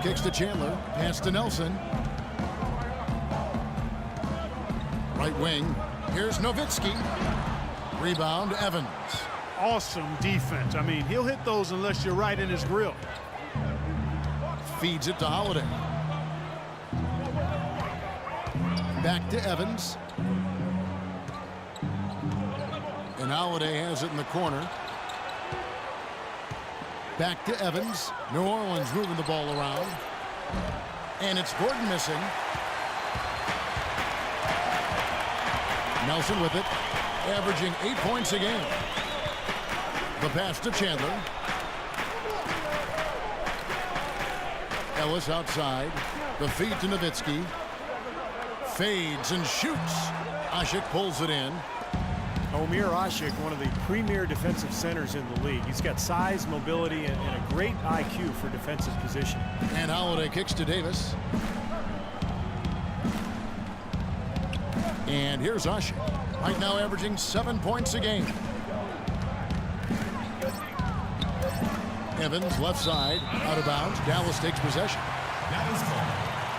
Kicks to Chandler. Pass to Nelson. Right wing. Here's Nowitzki. Rebound, Evans. Awesome defense. I mean, he'll hit those unless you're right in his grill. Feeds it to Holiday. Back to Evans. And Holiday has it in the corner. Back to Evans. New Orleans moving the ball around. And it's Gordon missing. Nelson with it. Averaging 8 points a game. The pass to Chandler. Ellis outside. The feed to Nowitzki. Fades and shoots. Asik pulls it in. Omer Asik, one of the premier defensive centers in the league. He's got size, mobility, and a great IQ for defensive position. And Holiday kicks to Davis. And here's Asik. Right now averaging 7 points a game. Evans left side, out of bounds. Dallas takes possession.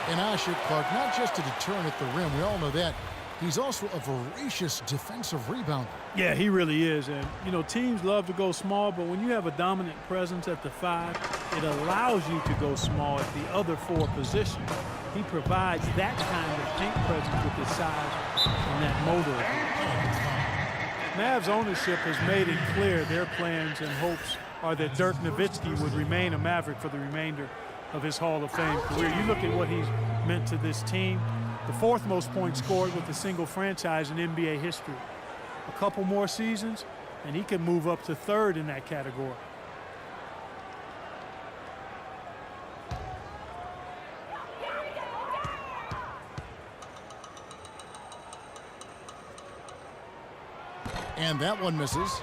And Asik, Clark, not just a deterrent at the rim, we all know that. He's also a voracious defensive rebounder. Yeah, he really is. And, you know, teams love to go small, but when you have a dominant presence at the 5, it allows you to go small at the other 4 positions. He provides that kind of paint presence with his size and that motor. Mavs ownership has made it clear their plans and hopes are that Dirk Nowitzki would remain a Maverick for the remainder of his Hall of Fame career. You look at what he's meant to this team. The 4th most points scored with a single franchise in NBA history. A couple more seasons, and he can move up to 3rd in that category. And that one misses.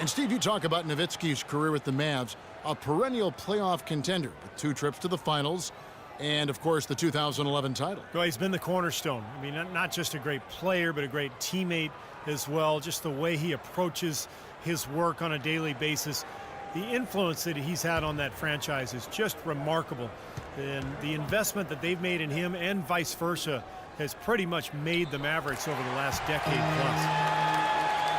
And Steve, you talk about Nowitzki's career with the Mavs, a perennial playoff contender with 2 trips to the finals. And, of course, the 2011 title. Well, he's been the cornerstone. I mean, not just a great player, but a great teammate as well. Just the way he approaches his work on a daily basis. The influence that he's had on that franchise is just remarkable. And the investment that they've made in him and vice versa has pretty much made the Mavericks over the last decade plus.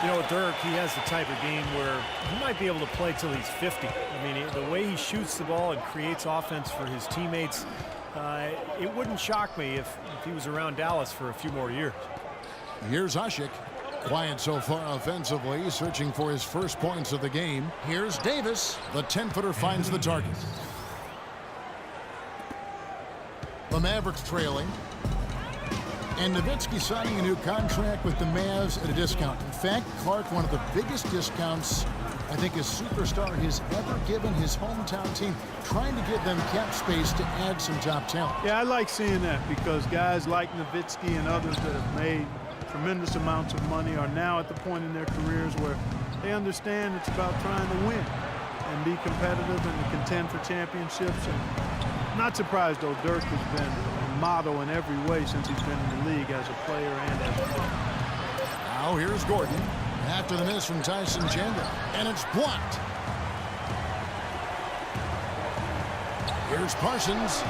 You know, Dirk, he has the type of game where he might be able to play till he's 50. I mean, the way he shoots the ball and creates offense for his teammates, it wouldn't shock me if he was around Dallas for a few more years. Here's Asik. Quiet so far offensively, searching for his first points of the game. Here's Davis. The 10-footer finds the target. The Mavericks trailing. And Nowitzki signing a new contract with the Mavs at a discount. In fact, Clark, one of the biggest discounts I think his superstar has ever given his hometown team, trying to give them cap space to add some top talent. Yeah, I like seeing that because guys like Nowitzki and others that have made tremendous amounts of money are now at the point in their careers where they understand it's about trying to win and be competitive and to contend for championships. And not surprised, though, Dirk has been a model in every way since he's been in the league as a player and as a coach. Now here's Gordon after the miss from Tyson Chandler, and it's blocked. Here's Parsons.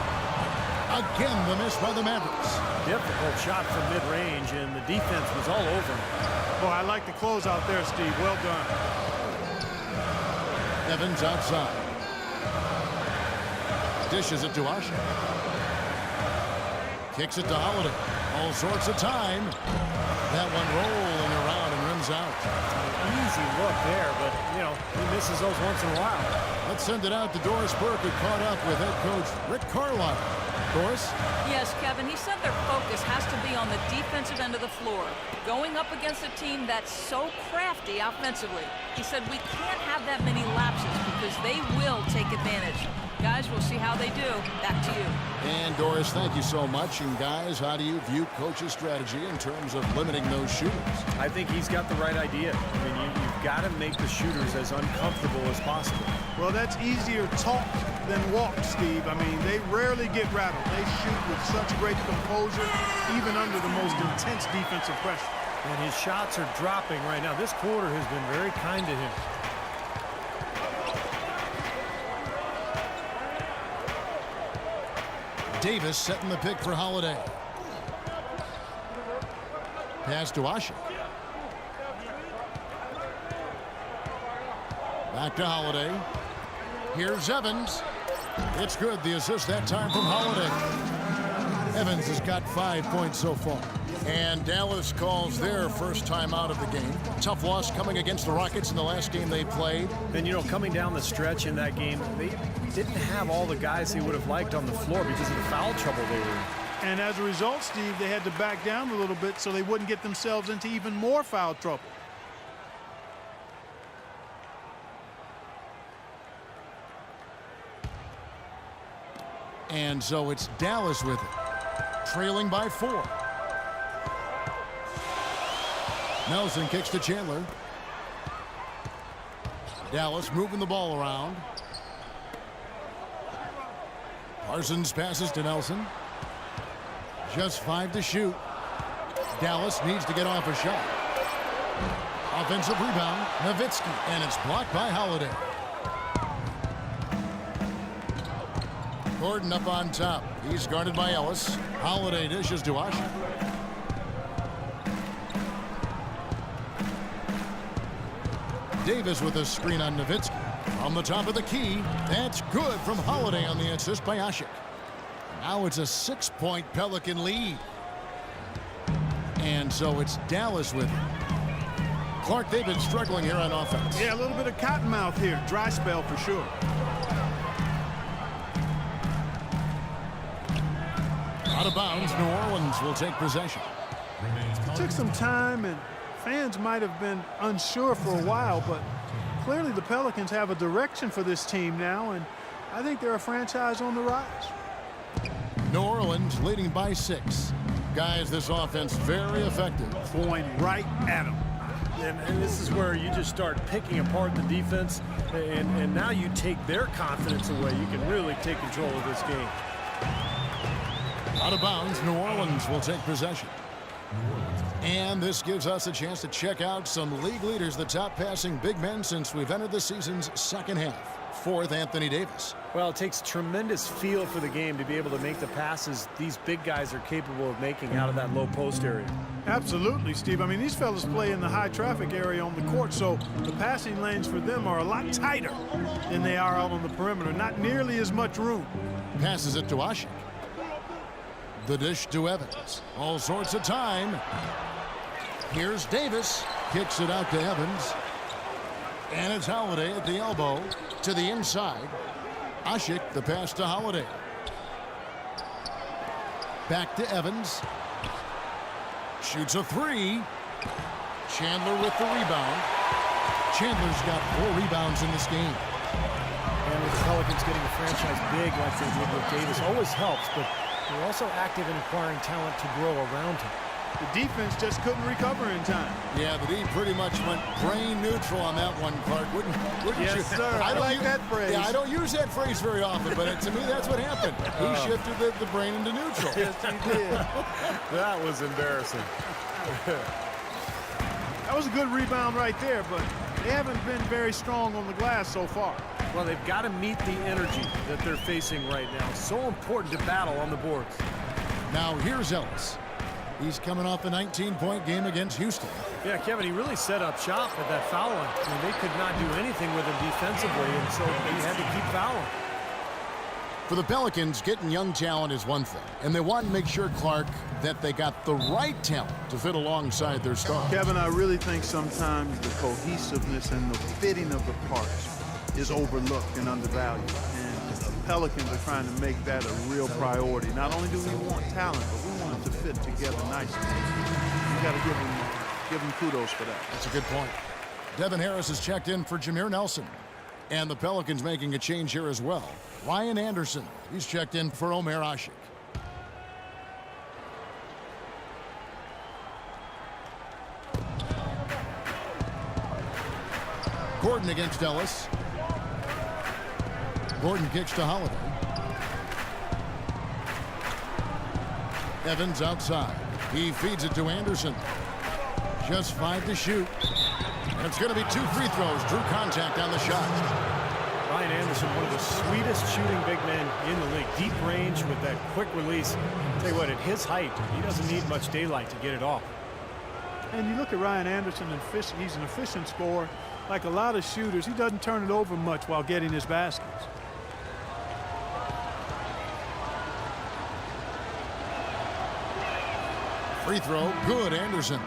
Again, the miss by the Mavericks. Difficult shot from mid-range, and the defense was all over him. Boy, I like the close out there, Steve. Well done. Evans outside. Dishes it to Asik. Kicks it to Holiday. All sorts of time. That one rolling around and rims out. Easy look there, but, you know, he misses those once in a while. Let's send it out to Doris Burke, who caught up with head coach Rick Carlisle. Doris? Yes, Kevin, he said their focus has to be on the defensive end of the floor, going up against a team that's so crafty offensively. He said we can't have that many lapses because they will take advantage. Guys, we'll see how they do. Back to you. And Doris, thank you so much. And guys, how do you view coach's strategy in terms of limiting those shooters? I think he's got the right idea. I mean, you've got to make the shooters as uncomfortable as possible. Well, that's easier talk than walk, Steve. I mean, they rarely get rattled. They shoot with such great composure, even under the most intense defensive pressure. And his shots are dropping right now. This quarter has been very kind to him. Davis setting the pick for Holiday. Pass to Ashe. Back to Holiday. Here's Evans. It's good. The assist that time from Holiday. Evans has got 5 points so far. And Dallas calls their first time out of the game. Tough loss coming against the Rockets in the last game they played. And, you know, coming down the stretch in that game, they didn't have all the guys they would have liked on the floor because of the foul trouble they were in. And as a result, Steve, they had to back down a little bit so they wouldn't get themselves into even more foul trouble. And so it's Dallas with it, trailing by 4. Nelson kicks to Chandler. Dallas moving the ball around. Parsons passes to Nelson. Just 5 to shoot. Dallas needs to get off a shot. Offensive rebound, Nowitzki, and it's blocked by Holiday. Gordon up on top. He's guarded by Ellis. Holiday dishes to Ashe. Davis with a screen on Nowitzki. On the top of the key. That's good from Holiday on the assist by Ashe. Now it's a 6-point Pelican lead. And so it's Dallas with it. Clark, they've been struggling here on offense. Yeah, a little bit of cottonmouth here. Dry spell for sure. Out of bounds, New Orleans will take possession. It took some time, and fans might have been unsure for a while, but clearly the Pelicans have a direction for this team now, and I think they're a franchise on the rise. New Orleans leading by 6. Guys, this offense very effective. Going right at them. And this is where you just start picking apart the defense, and now you take their confidence away. You can really take control of this game. Out of bounds, New Orleans will take possession. And this gives us a chance to check out some league leaders, the top passing big men since we've entered the season's second half. 4th, Anthony Davis. Well, it takes tremendous feel for the game to be able to make the passes these big guys are capable of making out of that low post area. Absolutely, Steve. I mean, these fellas play in the high traffic area on the court, so the passing lanes for them are a lot tighter than they are out on the perimeter. Not nearly as much room. Passes it to Ashe. The dish to Evans. All sorts of time. Here's Davis. Kicks it out to Evans. And it's Holiday at the elbow to the inside. Ashe, the pass to Holiday. Back to Evans. Shoots a 3. Chandler with the rebound. Chandler's got 4 rebounds in this game. And with the Pelicans getting a franchise big like they did with Davis always helps, but they're also active in acquiring talent to grow around him. The defense just couldn't recover in time. Yeah, the D pretty much went brain neutral on that one, Clark. Wouldn't Yes, you? sir. I like that phrase. Yeah, I don't use that phrase very often, but to me, that's what happened. He shifted the brain into neutral. Yes, he did. That was embarrassing. That was a good rebound right there, but they haven't been very strong on the glass so far. Well, they've got to meet the energy that they're facing right now. So important to battle on the boards. Now, here's Ellis. He's coming off a 19-point game against Houston. Yeah, Kevin, he really set up shop at that foul line. I mean, they could not do anything with him defensively, and so he had to keep fouling. For the Pelicans, getting young talent is one thing, and they want to make sure, Clark, that they got the right talent to fit alongside their stars. Kevin, I really think sometimes the cohesiveness and the fitting of the parts is overlooked and undervalued. And the Pelicans are trying to make that a real priority. Not only do we want talent, but we want it to fit together nicely. You got to give them kudos for that. That's a good point. Devin Harris has checked in for Jameer Nelson. And the Pelicans making a change here as well. Ryan Anderson, he's checked in for Omer Ashe. Gordon against Ellis. Gordon kicks to Holiday. Evans outside. He feeds it to Anderson. Just 5 to shoot. And it's going to be 2 free throws. Drew contact on the shot. Ryan Anderson, one of the sweetest shooting big men in the league. Deep range with that quick release. I'll tell you what, at his height, he doesn't need much daylight to get it off. And you look at Ryan Anderson, he's an efficient scorer. Like a lot of shooters, he doesn't turn it over much while getting his baskets. Free throw, good, Anderson.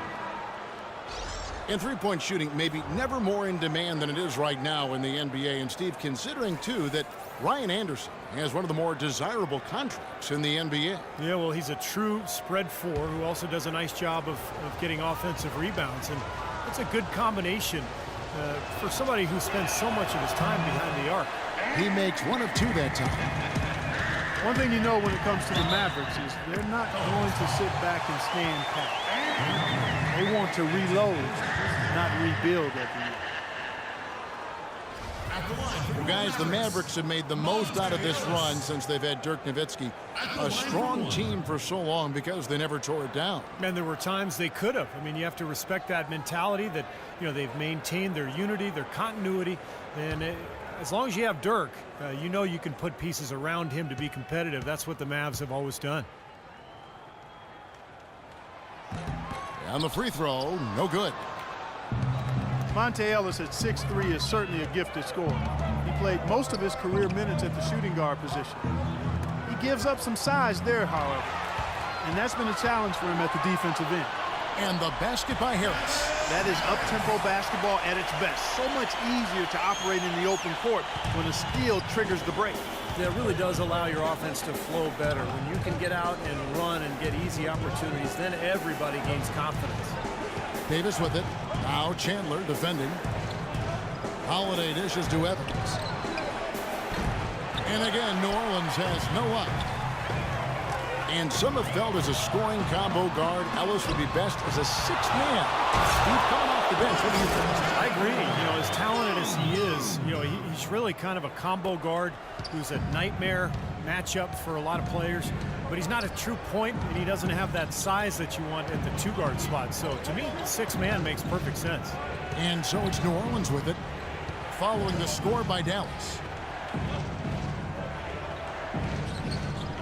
And three-point shooting maybe never more in demand than it is right now in the NBA. And Steve, considering too that Ryan Anderson has one of the more desirable contracts in the NBA. Yeah, well, he's a true spread four who also does a nice job of getting offensive rebounds. And it's a good combination for somebody who spends so much of his time behind the arc. He makes 1 of 2 that time. One thing you know when it comes to the Mavericks is they're not going to sit back and stand pat. They want to reload, not rebuild every year. Well, guys, the Mavericks have made the most out of this run since they've had Dirk Nowitzki. A strong team for so long because they never tore it down. And there were times they could have. I mean, you have to respect that mentality that, you know, they've maintained their unity, their continuity. And as long as you have Dirk, you know you can put pieces around him to be competitive. That's what the Mavs have always done. On the free throw, no good. Monte Ellis at 6'3" is certainly a gifted scorer. He played most of his career minutes at the shooting guard position. He gives up some size there, however, and that's been a challenge for him at the defensive end. And the basket by Harris. That is up-tempo basketball at its best. So much easier to operate in the open court when a steal triggers the break. That really does allow your offense to flow better. When you can get out and run and get easy opportunities, then everybody gains confidence. Davis with it. Now Chandler defending. Holiday dishes to Evans. And again, New Orleans has no up. And some have felt as a scoring combo guard, Ellis would be best as a sixth man. Steve, coming off the bench, what do you think? I agree. You know, as talented as he is, you know, he's really kind of a combo guard who's a nightmare matchup for a lot of players. But he's not a true point, and he doesn't have that size that you want at the two-guard spot. So, to me, sixth man makes perfect sense. And so it's New Orleans with it, following the score by Dallas.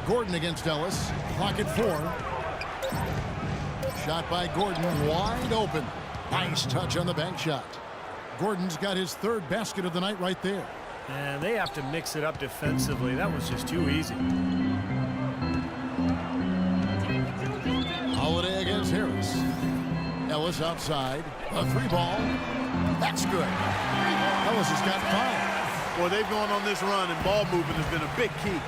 Gordon against Ellis. Clock at 4. Shot by Gordon, wide open. Nice touch on the bank shot. Gordon's got his third basket of the night right there. And they have to mix it up defensively. That was just too easy. Holiday against Harris. Ellis outside. A 3-ball. That's good. Ellis has got 5. Well, they've gone on this run, and ball movement has been a big key.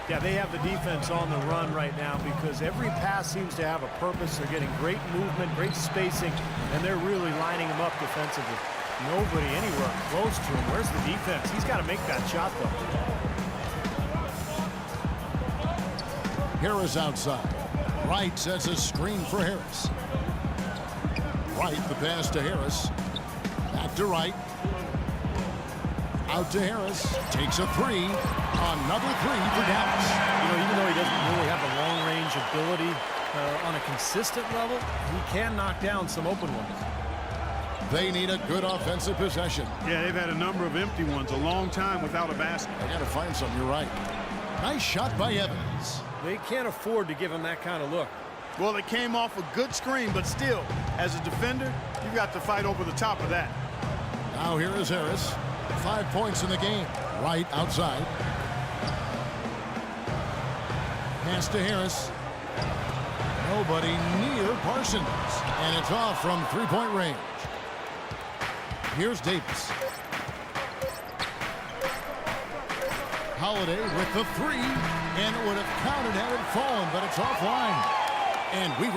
Yeah, they have the defense on the run right now because every pass seems to have a purpose. They're getting great movement, great spacing, and they're really lining them up defensively. Nobody anywhere close to him. Where's the defense? He's got to make that shot, though. Harris outside. Wright sets a screen for Harris. Wright, the pass to Harris. Back to Wright. Out to Harris. Takes a 3. Another 3 for Dallas. You know, even though he doesn't really have the long-range ability on a consistent level, he can knock down some open ones. They need a good offensive possession. Yeah, they've had a number of empty ones, a long time without a basket. I got to find something. You're right. Nice shot by Evans. They can't afford to give him that kind of look. Well, it came off a good screen, but still, as a defender, you've got to fight over the top of that. Now here is Harris. 5 points in the game. Wright outside. Pass to Harris. Nobody near Parsons. And it's off from three-point range. Here's Davis. Holiday with the 3. And it would have counted had it fallen, but it's offline. And we reach